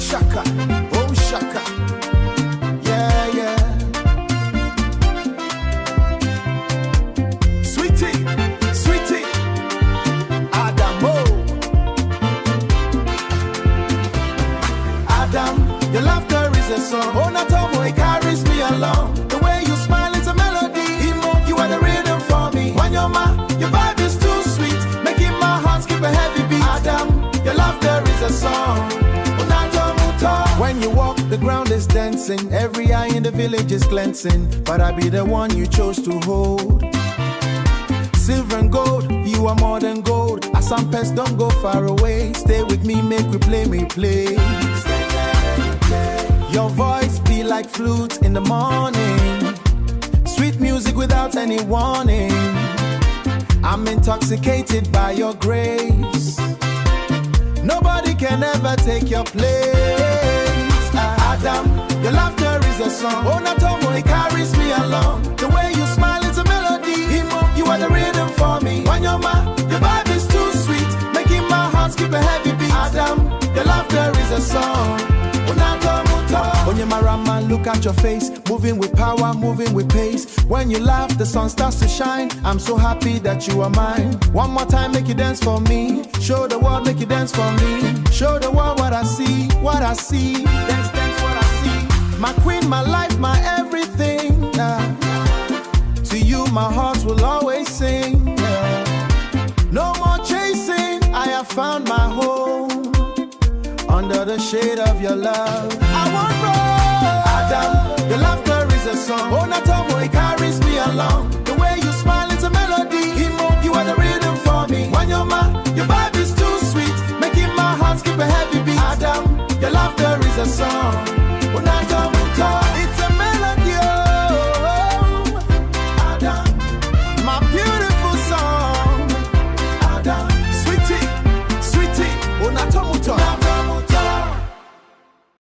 shaka, oh shaka. Yeah, yeah. Sweetie, sweetie, Adamo. Adam, your laughter is a song. Oh, Natomo, it carries me along. The way you smile is a melody. Imo, you are the rhythm for me. Wanyoma, your vibe is too sweet, making my heart skip a heavy beat. Adam, your laughter is a song. When you walk, the ground is dancing. Every eye in the village is glancing. But I be the one you chose to hold. Silver and gold, you are more than gold. Some pets don't go far away. Stay with me, make we play, me play. Your voice be like flute in the morning. Sweet music without any warning. I'm intoxicated by your grace. Nobody can ever take your place. Adam, your laughter is a song. Oh, Natomo, it carries me along. The way you smile is a melody. Imo, you are the rhythm for me. Wanyoma, your vibe is too sweet, making my heart skip a heavy beat. Adam, your laughter is a song. Oh, Natomo, Onyema, look at your face, moving with power, moving with pace. When you laugh, the sun starts to shine. I'm so happy that you are mine. One more time, make you dance for me. Show the world, make you dance for me. Show the world what I see, what I see. Dance, dance, what I see. My queen, my life, my everything. To you, my heart will always sing. No more chasing, I have found my home. Under the shade of your love, I won't run. Adam, your laughter is a song. Oh, Natomo, it carries me along. The way you smile is a melody. Imo, you are the rhythm for me. Wanyoma, your vibe is too sweet, making my heart skip a heavy beat. Adam, your laughter is a song.